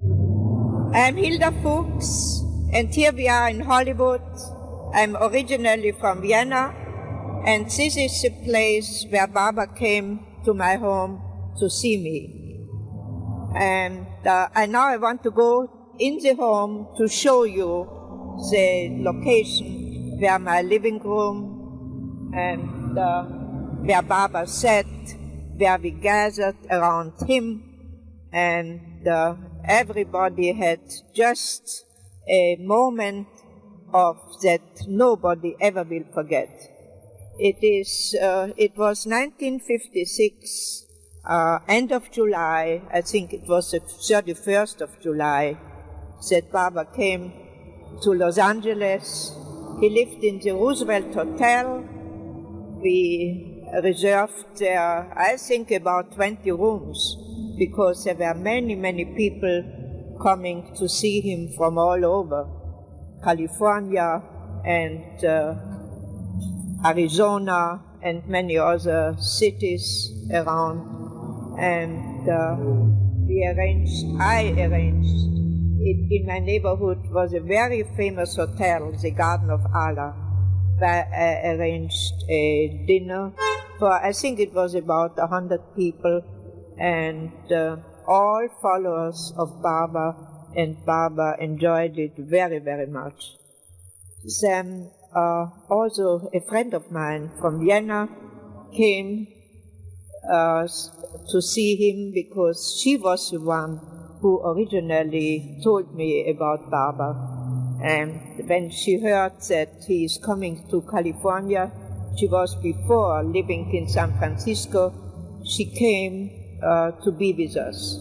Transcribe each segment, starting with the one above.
I'm Hilda Fuchs, and here we are in Hollywood. I'm originally from Vienna, and this is the place where Baba came to my home to see me. And now I want to go in the home to show you the location where my living room and where Baba sat, where we gathered around him, and everybody had just a moment of that nobody ever will forget. It was 1956, end of July, I think it was the 31st of July, that Baba came to Los Angeles. He lived in the Roosevelt Hotel. We reserved there, I think, about 20 rooms, because there were many, many people coming to see him from all over, California and Arizona and many other cities around. And I arranged, in my neighborhood was a very famous hotel, the Garden of Allah, where I arranged a dinner for, I think it was about 100 people, and all followers of Baba, and Baba enjoyed it very, very much. Then also a friend of mine from Vienna came to see him because she was the one who originally told me about Baba. And when she heard that he is coming to California, she was before living in San Francisco, she came to be with us.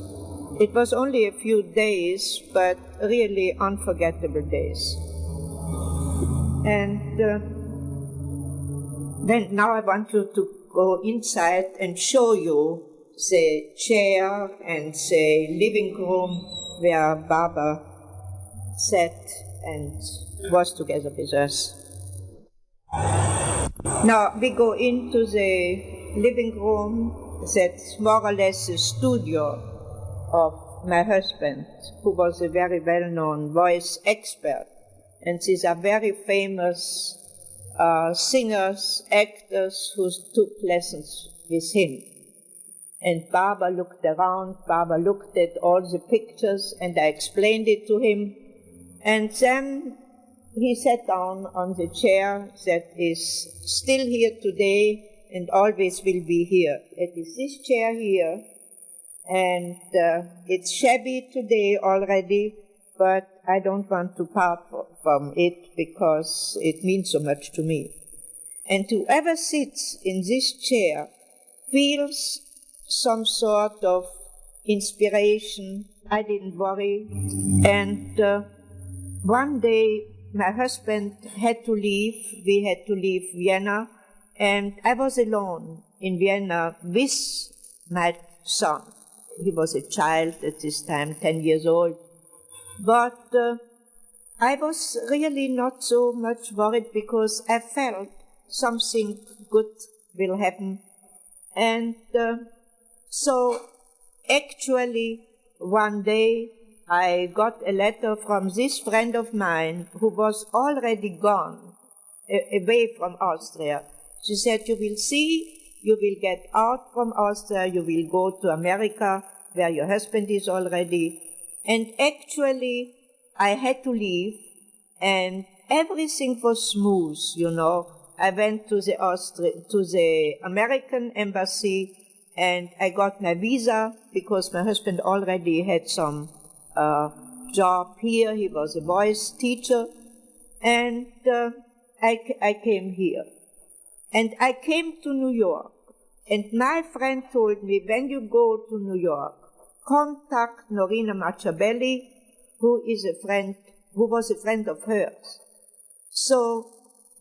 It was only a few days, but really unforgettable days. And then now I want you to go inside and show you the chair and the living room where Baba sat and was together with us. Now we go into the living room. That's more or less the studio of my husband, who was a very well-known voice expert. And these are very famous singers, actors who took lessons with him. And Baba looked around, Baba looked at all the pictures, and I explained it to him. And then he sat down on the chair that is still here today and always will be here. It is this chair here, and it's shabby today already, but I don't want to part from it because it means so much to me. And whoever sits in this chair feels some sort of inspiration. I didn't worry. And one day my husband had to leave. We had to leave Vienna, and I was alone in Vienna with my son. He was a child at this time, 10 years old. But I was really not so much worried because I felt something good will happen. And so actually one day I got a letter from this friend of mine who was already gone, away from Austria. She said, you will see, you will get out from Austria, you will go to America, where your husband is already. And actually, I had to leave, and everything was smooth, you know. I went to the American embassy, and I got my visa because my husband already had some job here. He was a voice teacher, and I came here. And I came to New York, and my friend told me, when you go to New York, contact Norina Machabelli, who was a friend of hers. So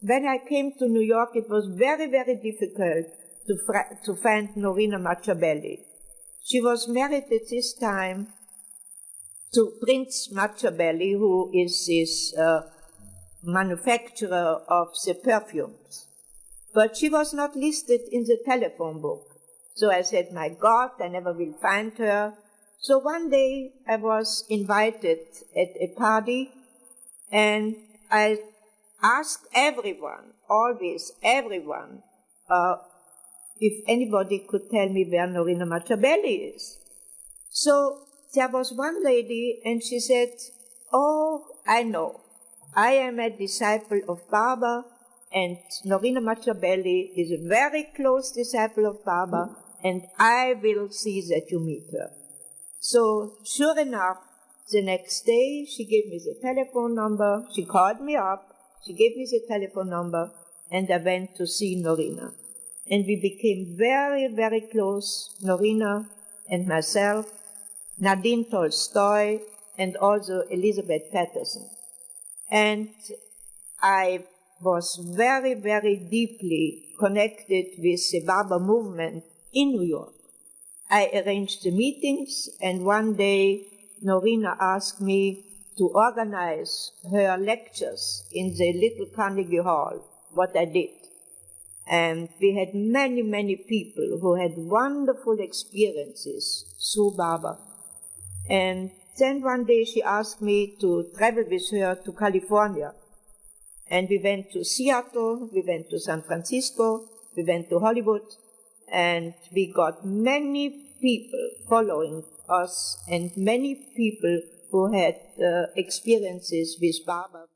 when I came to New York, it was very, very difficult to find Norina Machabelli. She was married at this time to Prince Machabelli, who is this manufacturer of the perfumes. But she was not listed in the telephone book. So I said, my God, I never will find her. So one day I was invited at a party, and I asked everyone, always everyone, if anybody could tell me where Norina Machabeli is. So there was one lady, and she said, "Oh, I know. I am a disciple of Baba, and Norina Machabeli is a very close disciple of Baba, and I will see that you meet her." So sure enough, the next day she gave me the telephone number. She called me up. She gave me the telephone number, and I went to see Norina. And we became very, very close, Norina and myself, Nadine Tolstoy, and also Elizabeth Patterson. And I was very, very deeply connected with the Baba movement in New York. I arranged the meetings, and one day Norina asked me to organize her lectures in the little Carnegie Hall, what I did. And we had many, many people who had wonderful experiences through Baba. And then one day she asked me to travel with her to California. And we went to Seattle, we went to San Francisco, we went to Hollywood, and we got many people following us and many people who had experiences with Baba.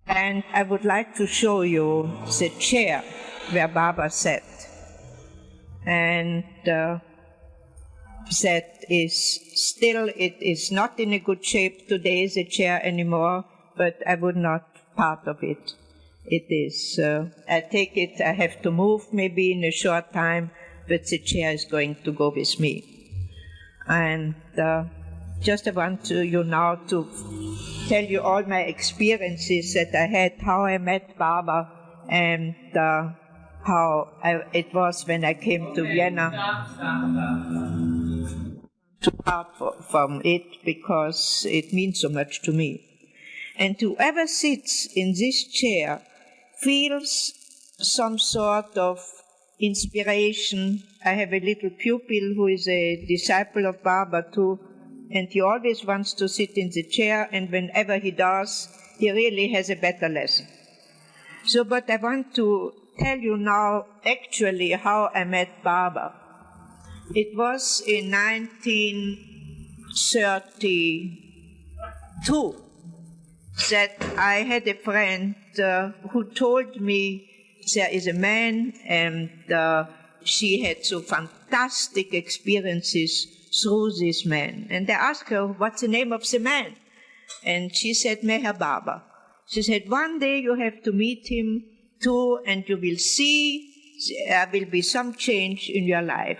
And I would like to show you the chair where Baba sat. And that is still, it is not in a good shape today, the chair anymore, but I would not part of it. It is, I take it, I have to move maybe in a short time, but the chair is going to go with me. And just I want you now to tell you all my experiences that I had, how I met Baba, and how it was when I came to Vienna to part from it, because it means so much to me. And whoever sits in this chair feels some sort of inspiration. I have a little pupil who is a disciple of Baba too, and he always wants to sit in the chair, and whenever he does, he really has a better lesson. So, but I want to tell you now actually how I met Baba. It was in 1932 that I had a friend who told me there is a man, and she had so fantastic experiences through this man. And I asked her, what's the name of the man? And she said, Meher Baba. She said, one day you have to meet him too, and you will see there will be some change in your life.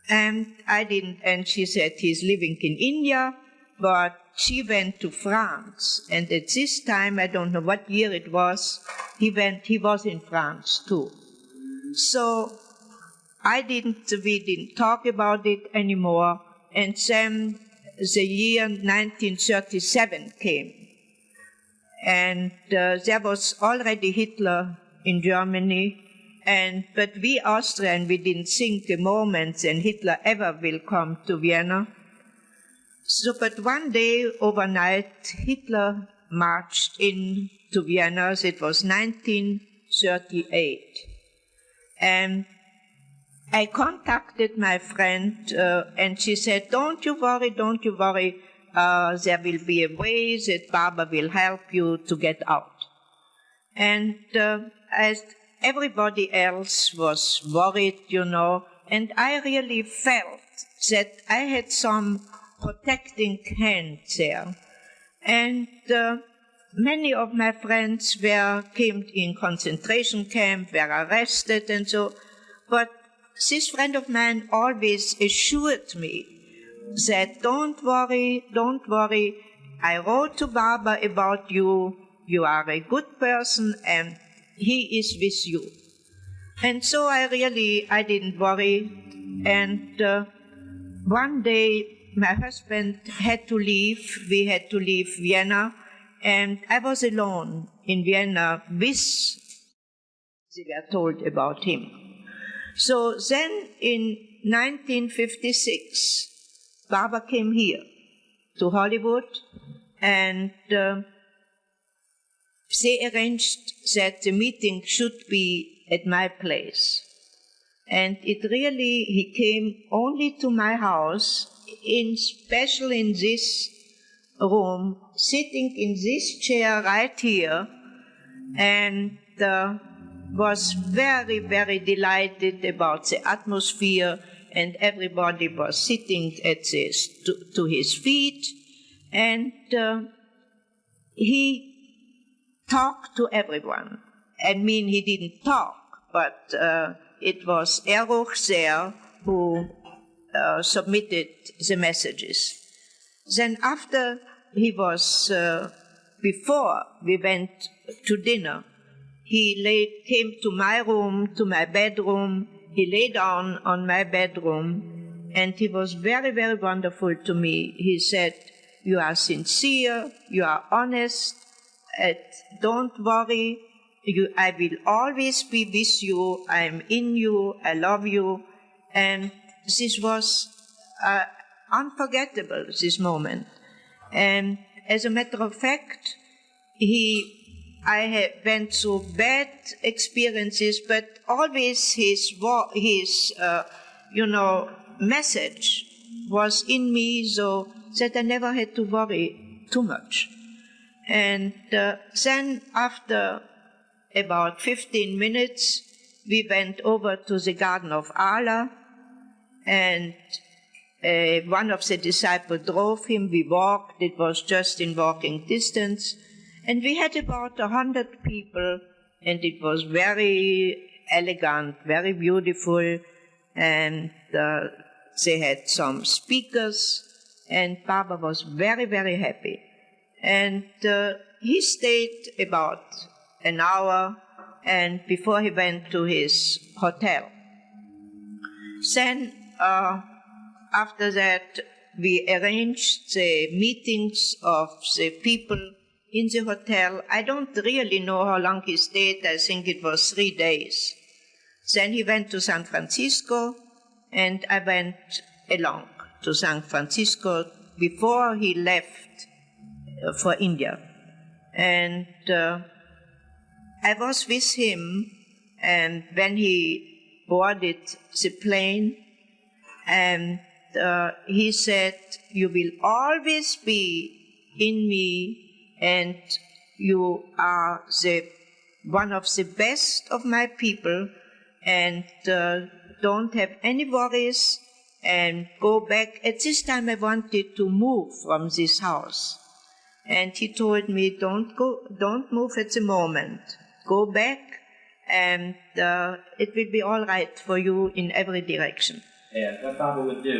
And I didn't, and she said, he's living in India, but she went to France. And at this time, I don't know what year it was, he was in France too. So we didn't talk about it anymore, and then the year 1937 came. And there was already Hitler in Germany, but we Austrians, we didn't think a moment that Hitler ever will come to Vienna. So, but one day, overnight, Hitler marched into Vienna. It was 1938. And I contacted my friend, and she said, don't you worry, there will be a way that Baba will help you to get out. And as everybody else was worried, and I really felt that I had some protecting hand there. And many of my friends came in concentration camp, were arrested and so, but this friend of mine always assured me that don't worry, I wrote to Baba about you, you are a good person and he is with you. And so I didn't worry. And one day my husband had to leave, we had to leave Vienna, and I was alone in Vienna with, they were told about him. So then in 1956, Baba came here to Hollywood, and they arranged that the meeting should be at my place. And it really, he came only to my house, especially in this room, sitting in this chair right here, and was very, very delighted about the atmosphere, and everybody was sitting at this, to his feet, and he talked to everyone. I mean, he didn't talk, but it was Erich there who submitted the messages. Then after he was, before we went to dinner, he came to my room, to my bedroom. He lay down on my bedroom, and he was very, very wonderful to me. He said, "You are sincere, you are honest, don't worry, I will always be with you, I am in you, I love you." And this was unforgettable, this moment. And as a matter of fact, I went through bad experiences, but always his message was in me, so that I never had to worry too much. And then after about 15 minutes, we went over to the Garden of Allah, and one of the disciples drove him. We walked, it was just in walking distance. And we had about 100 people, and it was very elegant, very beautiful, and they had some speakers, and Baba was very, very happy. And he stayed about an hour, and before he went to his hotel. Then, after that, we arranged the meetings of the people in the hotel. I don't really know how long he stayed. I think it was 3 days. Then he went to San Francisco, and I went along to San Francisco before he left for India. And I was with him, and when he boarded the plane, and he said, "You will always be in me, and you are one of the best of my people, and don't have any worries, and go back." At this time I wanted to move from this house. And he told me, don't move at the moment. Go back, and it will be all right for you in every direction. Yeah, what Baba would do.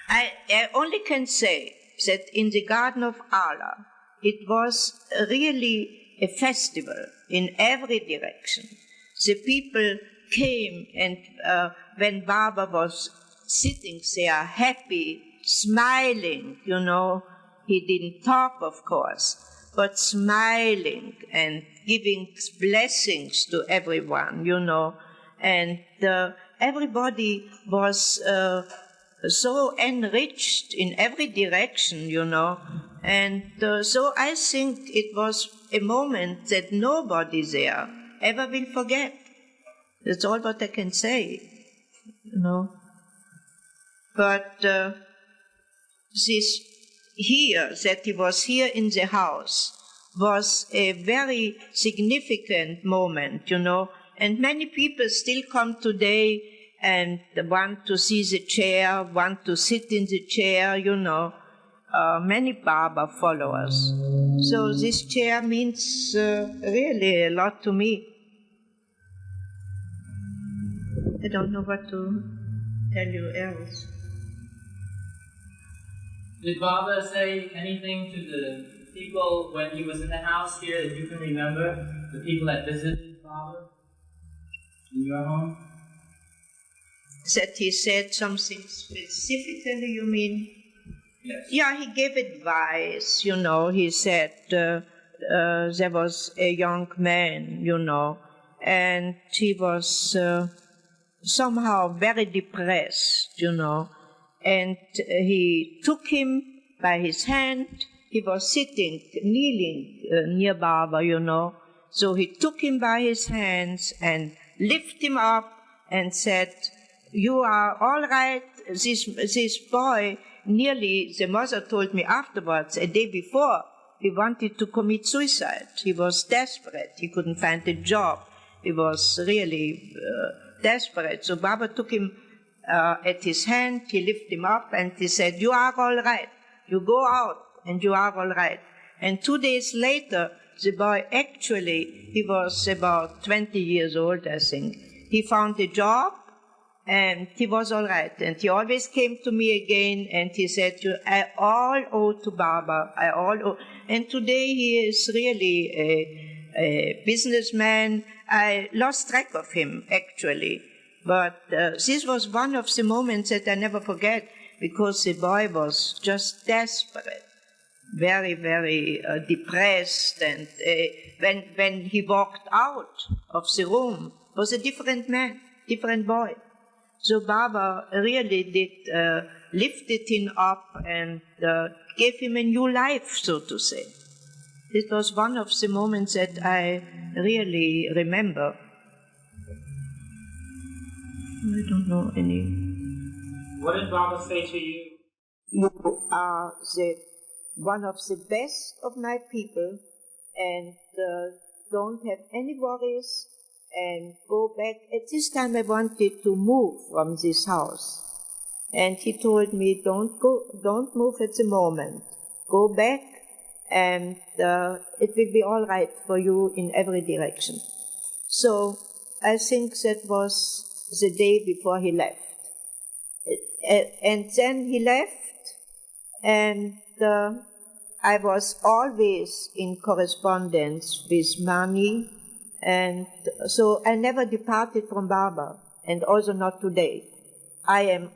I only can say that in the Garden of Allah, it was really a festival in every direction. The people came, and when Baba was sitting there, happy, smiling, he didn't talk, of course, but smiling and giving blessings to everyone, and everybody was so enriched in every direction, and so I think it was a moment that nobody there ever will forget. That's all what I can say, But this here, that he was here in the house, was a very significant moment, and many people still come today and want to see the chair, want to sit in the chair, many Baba followers. So this chair means really a lot to me. I don't know what to tell you else. Did Baba say anything to the people when he was in the house here that you can remember? The people that visited Baba in your home? That he said something specifically, you mean? Yes. Yeah, he gave advice, He said there was a young man, and he was somehow very depressed, you know. And he took him by his hand. He was sitting, kneeling near Baba, you know. So he took him by his hands and lifted him up and said, "You are all right." This boy nearly, the mother told me afterwards, a day before, he wanted to commit suicide. He was desperate. He couldn't find a job. He was really desperate. So Baba took him at his hand, he lifted him up, and he said, "You are all right. You go out, and you are all right." And 2 days later, the boy actually, he was about 20 years old, I think. He found a job, and he was all right. And he always came to me again, and he said, "I all owe to Baba. I all owe." And today he is really a businessman. I lost track of him, actually. But this was one of the moments that I never forget, because the boy was just desperate, very, very depressed. And when he walked out of the room, was a different man, different boy. So Baba really did lifted him up and gave him a new life, so to say. This was one of the moments that I really remember. I don't know any. What did Baba say to you? You are one of the best of my people, and don't have any worries, and go back. At this time I wanted to move from this house. And he told me, don't move at the moment. Go back, and it will be all right for you in every direction. So I think that was the day before he left. And then he left, and I was always in correspondence with Mani, and so I never departed from Baba, and also not today. I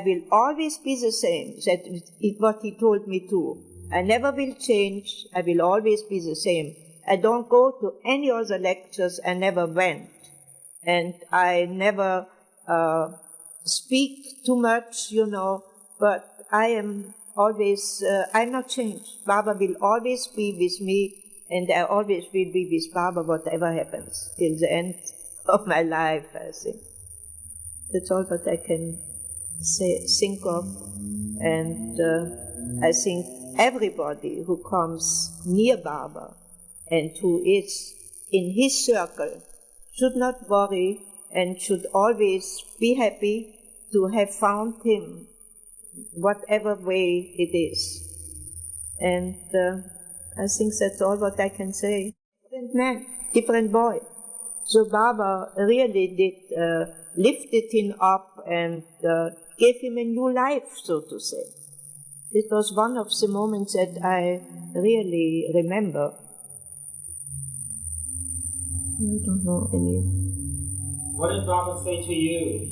will always be the same, that is what he told me too. I never will change, I will always be the same. I don't go to any other lectures, I never went. And I never speak too much, you know, but I am always, I'm not changed. Baba will always be with me, and I always will be with Baba, whatever happens, till the end of my life, I think. That's all what I can think of. And I think everybody who comes near Baba and who is in his circle should not worry and should always be happy to have found him, whatever way it is. And I think that's all what I can say. Different man, different boy. So Baba really did lifted him up and gave him a new life, so to say. It was one of the moments that I really remember. I don't know any. What did Baba say to you?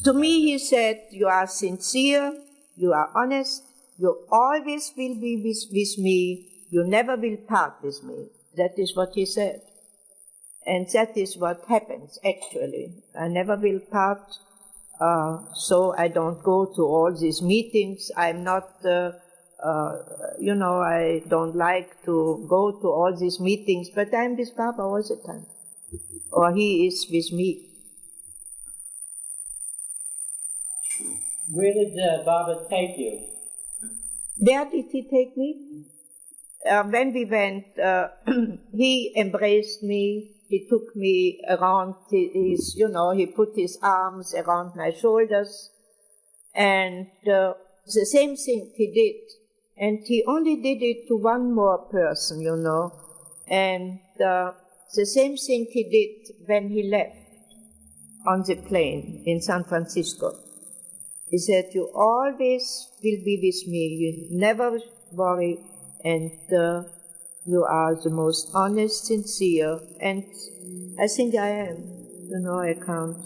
To me, he said, "You are sincere, you are honest, you always will be with me, you never will part with me." That is what he said. And that is what happens, actually. I never will part, so I don't go to all these meetings. I'm not, you know, I don't like to go to all these meetings, but I'm with Baba all the time. Or he is with me. Where did Baba take you? Where did he take me? When we went, he embraced me. He took me around his, you know, he put his arms around my shoulders. And the same thing he did. And he only did it to one more person, you know. And the same thing he did when he left on the plane in San Francisco. He said, "You always will be with me. You never worry. And you are the most honest, sincere." And I think I am. You know, I can't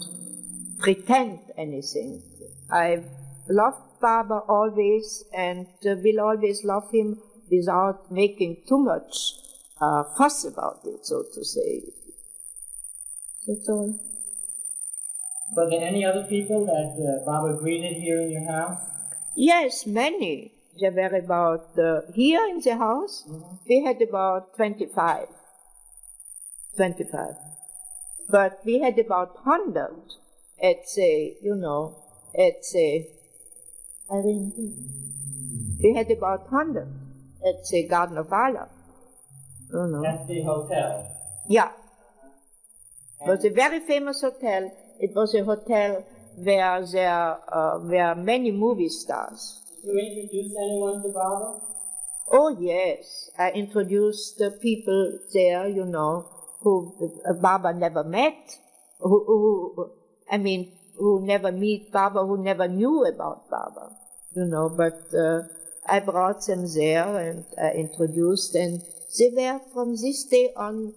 pretend anything. I love Baba always and will always love him without making too much fuss about it, so to say. That's all. Were there any other people that Baba greeted here in your house? Yes, many. There were about, here in the house, we had about 25. 25. But we had about 100 at the, we had about 100 at the Garden of Allah. That's the hotel? Yeah. It was a very famous hotel. It was a hotel where there were many movie stars. Did you introduce anyone to Baba? Oh, yes. I introduced the people there, who Baba never met, who never meet Baba, who never knew about Baba, but I brought them there and I introduced, and they were from this day on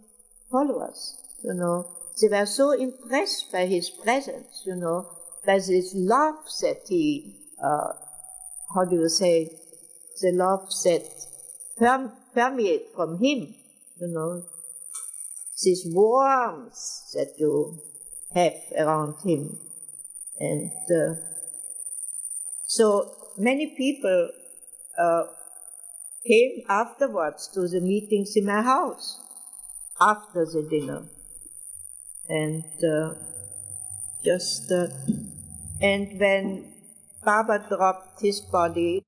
followers, They were so impressed by his presence, by this love that he, the love that permeates from him, this warmth that you have around him. And so many people came afterwards to the meetings in my house, after the dinner. And and when Baba dropped his body,